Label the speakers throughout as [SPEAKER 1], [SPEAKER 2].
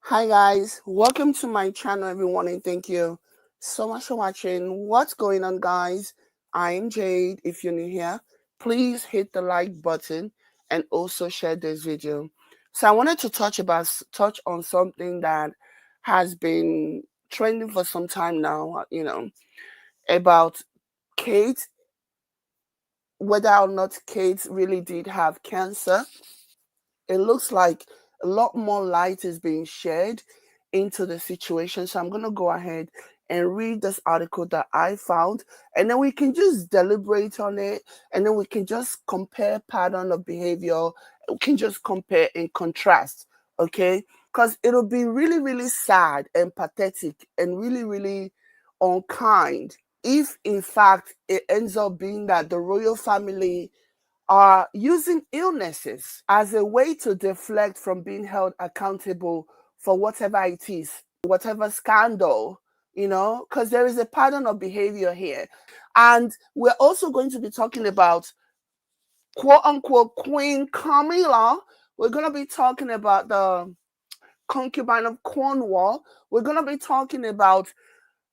[SPEAKER 1] Hi guys, welcome to my channel everyone, and thank you so much for watching. What's going on guys? I'm Jade. If you're new here, please hit the like button and also share this video. So I wanted to touch on something that has been trending for some time now, about Kate, whether or not Kate really did have cancer. It looks like a lot more light is being shared into the situation. So I'm going to go ahead and read this article that I found, and then we can just deliberate on it, and then we can just compare pattern of behavior. We can just compare and contrast, okay? Because it'll be really, really sad and pathetic and really, really unkind if, in fact, it ends up being that the royal family are using illnesses as a way to deflect from being held accountable for whatever it is, whatever scandal, because there is a pattern of behavior here. And we're also going to be talking about quote unquote Queen Camilla. We're going to be talking about the concubine of Cornwall. We're going to be talking about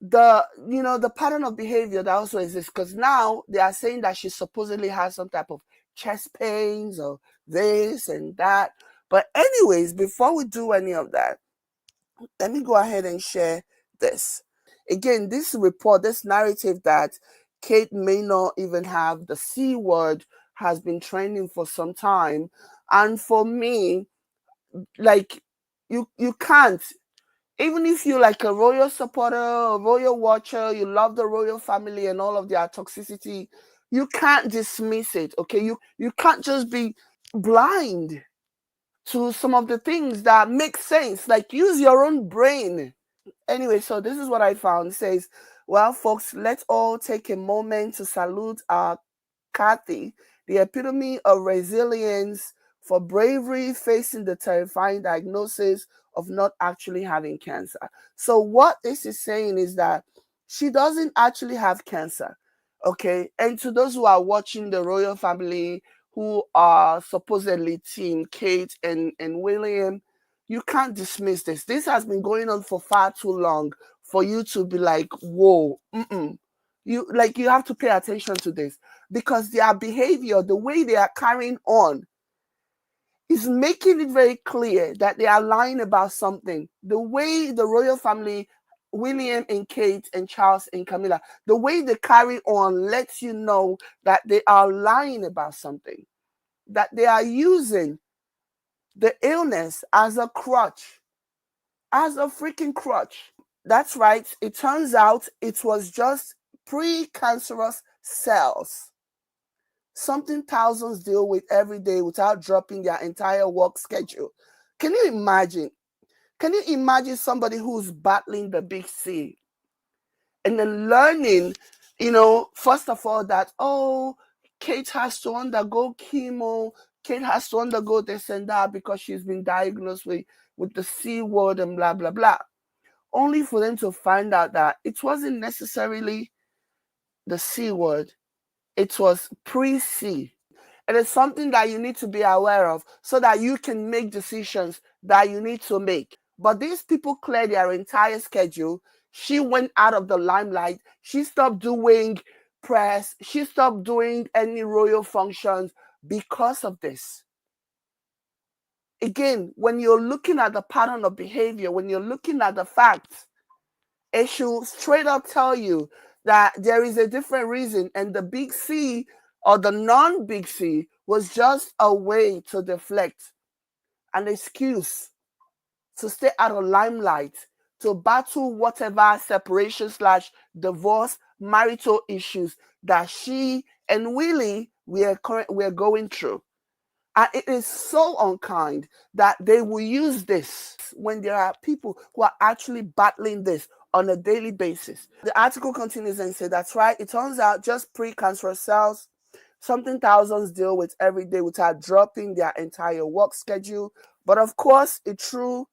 [SPEAKER 1] the pattern of behavior that also exists, because now they are saying that she supposedly has some type of chest pains or this and that. But anyways, before we do any of that, let me go ahead and share this. Again, this narrative that Kate may not even have the C word has been trending for some time. And for me, like, you can't, even if you're like a royal supporter, a royal watcher, you love the royal family and all of their toxicity, you can't dismiss it, okay? You can't just be blind to some of the things that make sense. Like, use your own brain. Anyway, so this is what I found. It says, well, folks, let's all take a moment to salute our Kathy, the epitome of resilience, for bravery facing the terrifying diagnosis of not actually having cancer. So what this is saying is that she doesn't actually have cancer. Okay. And to those who are watching the royal family, who are supposedly team Kate and William, you can't dismiss this. This has been going on for far too long for you to be like, whoa, you have to pay attention to this, because their behavior, the way they are carrying on, is making it very clear that they are lying about something. The way the royal family, William and Kate and Charles and Camilla, the way they carry on lets you know that they are lying about something, that they are using the illness as a crutch, as a freaking crutch. That's right. It turns out it was just precancerous cells, something thousands deal with every day without dropping their entire work schedule. Can you imagine? Can you imagine somebody who's battling the big C and then learning, first of all, that, oh, Kate has to undergo chemo, Kate has to undergo this and that because she's been diagnosed with the C word and blah, blah, blah. Only for them to find out that it wasn't necessarily the C word, it was pre-C. It is something that you need to be aware of so that you can make decisions that you need to make. But these people cleared their entire schedule. She went out of the limelight. She stopped doing press. She stopped doing any royal functions because of this. Again, when you're looking at the pattern of behavior, when you're looking at the facts, it should straight up tell you that there is a different reason, and the big C or the non-big C was just a way to deflect, an excuse to stay out of limelight, to battle whatever separation slash divorce, marital issues that she and Willie were going through. And it is so unkind that they will use this when there are people who are actually battling this on a daily basis. The article continues and says, that's right, it turns out just precancerous cells, something thousands deal with every day without dropping their entire work schedule. But of course, in true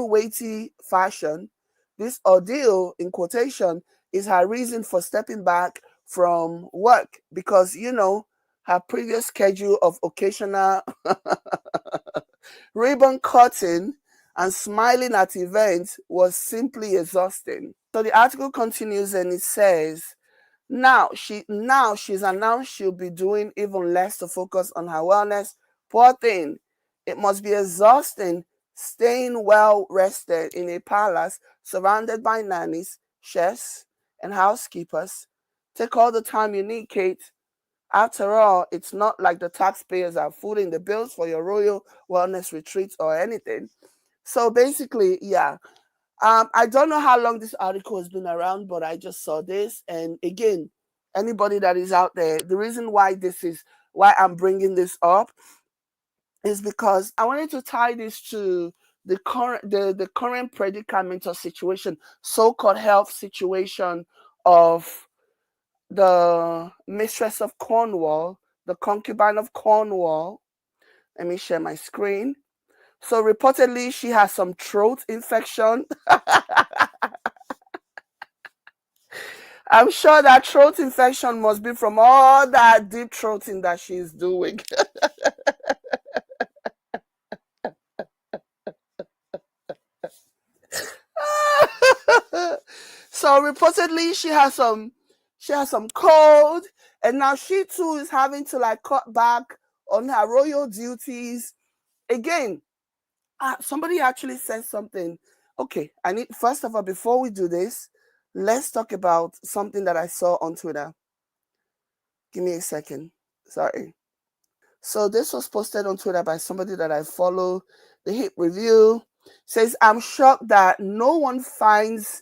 [SPEAKER 1] weighty fashion, this ordeal, in quotation, is her reason for stepping back from work, because, her previous schedule of occasional ribbon cutting and smiling at events was simply exhausting. So the article continues and it says, she's announced she'll be doing even less to focus on her wellness. Poor thing. It must be exhausting staying well rested in a palace surrounded by nannies, chefs, and housekeepers. Take all the time you need, Kate. After all, it's not like the taxpayers are footing the bills for your royal wellness retreats or anything. So basically, yeah, I don't know how long this article has been around, but I just saw this. And again, anybody that is out there, the reason why I'm bringing this up is because I wanted to tie this to the current predicament or situation, so-called health situation of the mistress of Cornwall, the concubine of Cornwall. Let me share my screen. So reportedly, she has some throat infection. I'm sure that throat infection must be from all that deep throating that she's doing. So reportedly she has some cold, and now she too is having to like cut back on her royal duties. Again, somebody actually said something. Okay, I need first of all, before we do this, let's talk about something that I saw on Twitter. Give me a second. Sorry. So this was posted on Twitter by somebody that I follow. The Hit Review says, I'm shocked that no one finds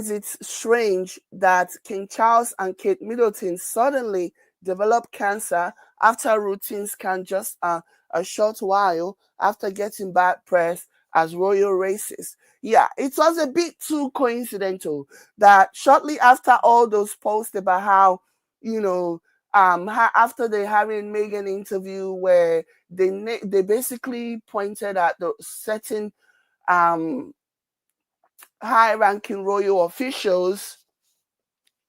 [SPEAKER 1] it strange that King Charles and Kate Middleton suddenly developed cancer after routine scan just a short while after getting bad press as royal racists. Yeah, it was a bit too coincidental that shortly after all those posts about how, you know, after the Harry and Meghan interview where they basically pointed at the certain um high-ranking royal officials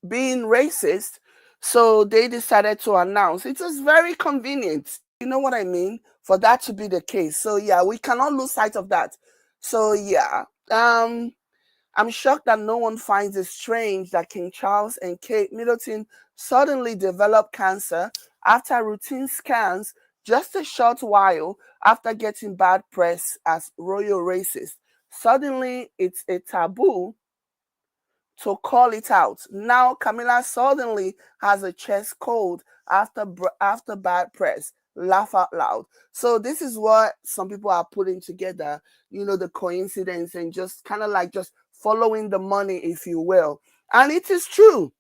[SPEAKER 1] being racist, so they decided to announce. It was very convenient, you know what I mean, for that to be the case. So yeah, we cannot lose sight of that. So yeah, I'm shocked that no one finds it strange that King Charles and Kate Middleton suddenly developed cancer after routine scans just a short while after getting bad press as royal racist. Suddenly, it's a taboo to call it out. Now, Camilla suddenly has a chest cold after bad press. Laugh out loud. So this is what some people are putting together, the coincidence and just kind of like just following the money, if you will. And it is true.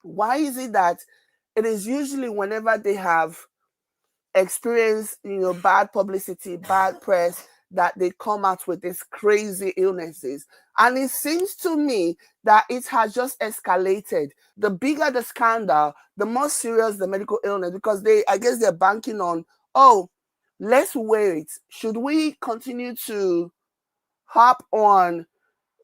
[SPEAKER 1] Why is it that it is usually whenever they have experience, bad publicity, bad press, that they come out with these crazy illnesses? And it seems to me that it has just escalated. The bigger the scandal, the more serious the medical illness, because I guess they're banking on, oh, let's wait. Should we continue to hop on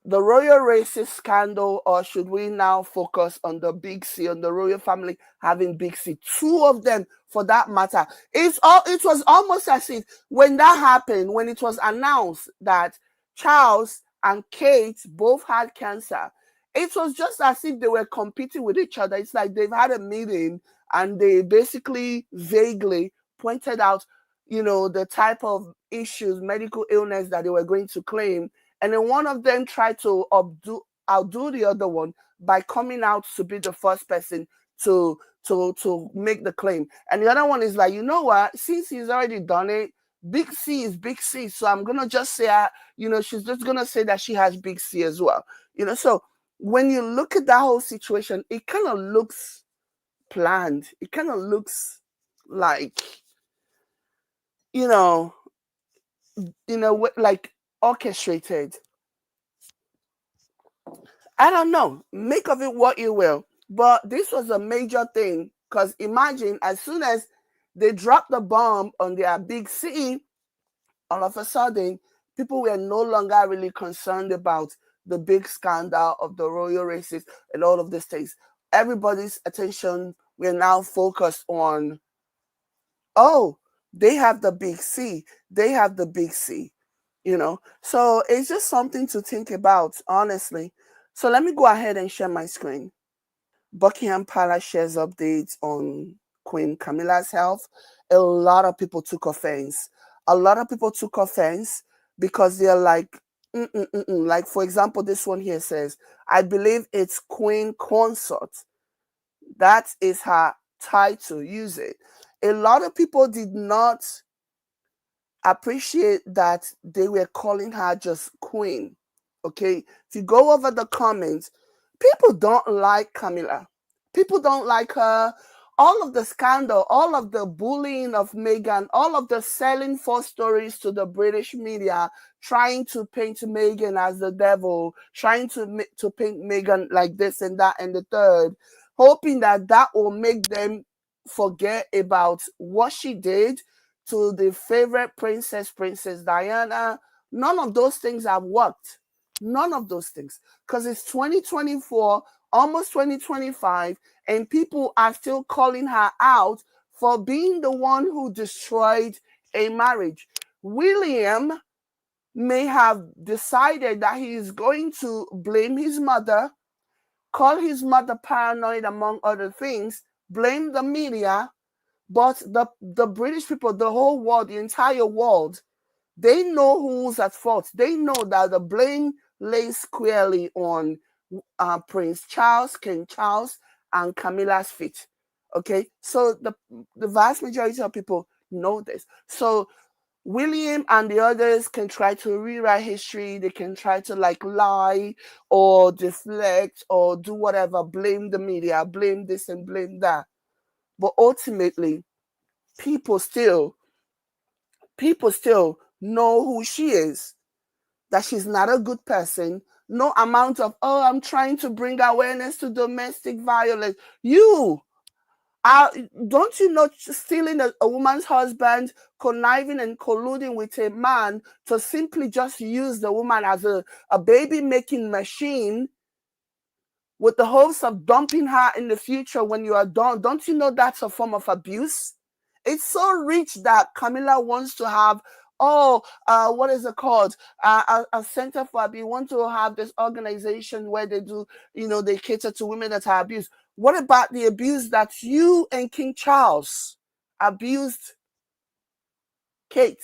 [SPEAKER 1] the royal racist scandal, or should we now focus on the big C, on the royal family having big C? Two of them, for that matter. It was almost as if when that happened, when it was announced that Charles and Kate both had cancer, it was just as if they were competing with each other. It's like they've had a meeting and they basically vaguely pointed out, the type of issues, medical illness that they were going to claim, and then one of them tried to outdo the other one by coming out to be the first person to make the claim. And the other one is like, you know what? Since he's already done it, big C is big C. So I'm gonna just say, she's just gonna say that she has big C as well. So when you look at that whole situation, it kind of looks planned. It kind of looks like, you know, like orchestrated. I don't know. Make of it what you will. But this was a major thing because imagine as soon as they dropped the bomb on their big city, all of a sudden, people were no longer really concerned about the big scandal of the royal races and all of these things. Everybody's attention were now focused on, oh, They have the big C. They have the big C. So it's just something to think about, honestly. So let me go ahead and share my screen. Buckingham Palace shares updates on Queen Camilla's health. A lot of people took offense. A lot of people took offense because they're like, like, for example, this one here says, I believe it's Queen Consort. That is her title. Use it. A lot of people did not appreciate that they were calling her just Queen. Okay, if you go over the comments, people don't like Camilla. People don't like her. All of the scandal, all of the bullying of Meghan, all of the selling false stories to the British media, trying to paint Meghan as the devil, trying to paint Meghan like this and that and the third, hoping that that will make them forget about what she did to the favorite princess, Princess Diana. None of those things have worked. None of those things. Because it's 2024, almost 2025, and people are still calling her out for being the one who destroyed a marriage. William may have decided that he is going to blame his mother, call his mother paranoid, among other things, blame the media, but the British people, the whole world, the entire world, they know who's at fault. They know that the blame lays squarely on Prince Charles, King Charles, and Camilla's feet. Okay, so the vast majority of people know this. So William and the others can try to rewrite history. They can try to like lie or deflect or do whatever, blame the media, blame this and blame that. But ultimately, people still people still know who she is, that she's not a good person. No amount of, oh, I'm trying to bring awareness to domestic violence. You are, don't you know, stealing a woman's husband, conniving and colluding with a man to simply just use the woman as a baby making machine with the hopes of dumping her in the future when you are done? Don't you know that's a form of abuse? It's so rich that Camilla wants to have, oh, what is it called? A center for abuse. Want to have this organization where they do, they cater to women that are abused. What about the abuse that you and King Charles abused Kate?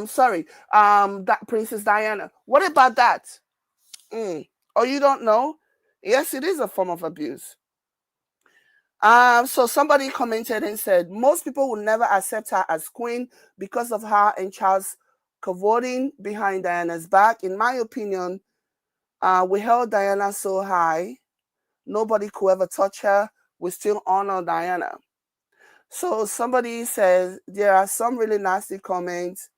[SPEAKER 1] Sorry, that Princess Diana. What about that? Oh, you don't know? Yes, it is a form of abuse. So somebody commented and said, most people will never accept her as queen because of her and Charles cavorting behind Diana's back. In my opinion, we held Diana so high, nobody could ever touch her. We still honor Diana. So somebody says there are some really nasty comments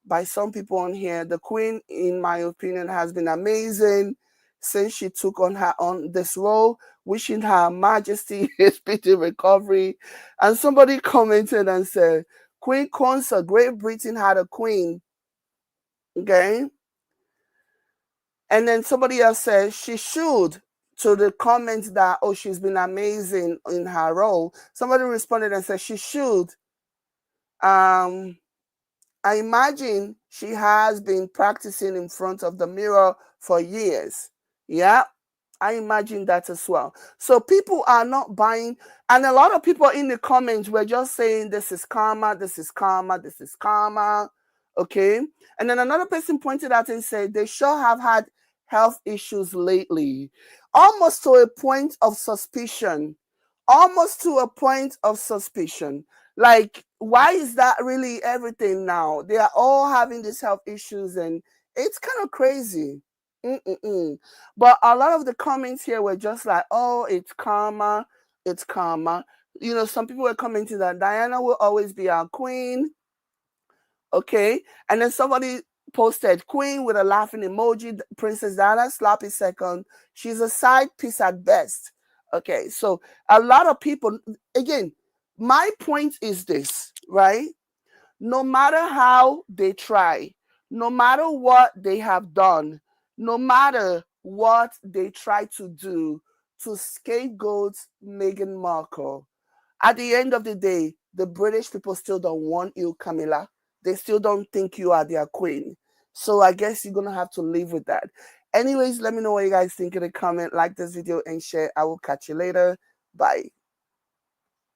[SPEAKER 1] by some people on here. The queen, in my opinion, has been amazing since she took on this role, wishing her majesty a speedy recovery. And somebody commented and said, Queen Consort, Great Britain had a queen. Okay. And then somebody else said she should, to the comments that, oh, she's been amazing in her role. Somebody responded and said she should. I imagine she has been practicing in front of the mirror for years. Yeah, I imagine that as well. So people are not buying, and a lot of people in the comments were just saying, this is karma, this is karma, this is karma. Okay. And then another person pointed out and said they sure have had health issues lately, almost to a point of suspicion. Almost to a point of suspicion. Like, why is that really everything now? They are all having these health issues, and it's kind of crazy. Mm-mm-mm. But a lot of the comments here were just like, oh, it's karma, it's karma. Some people were commenting that Diana will always be our queen. Okay. And then somebody posted queen with a laughing emoji, Princess Diana sloppy second. She's a side piece at best. Okay. So a lot of people, again, my point is this, right? No matter how they try, no matter what they have done, no matter what they try to do to scapegoat Meghan Markle, at the end of the day, the British people still don't want you, Camilla. They still don't think you are their queen. So I guess you're gonna have to live with that. Anyways, let me know what you guys think in the comment. Like this video and share. I will catch you later. Bye.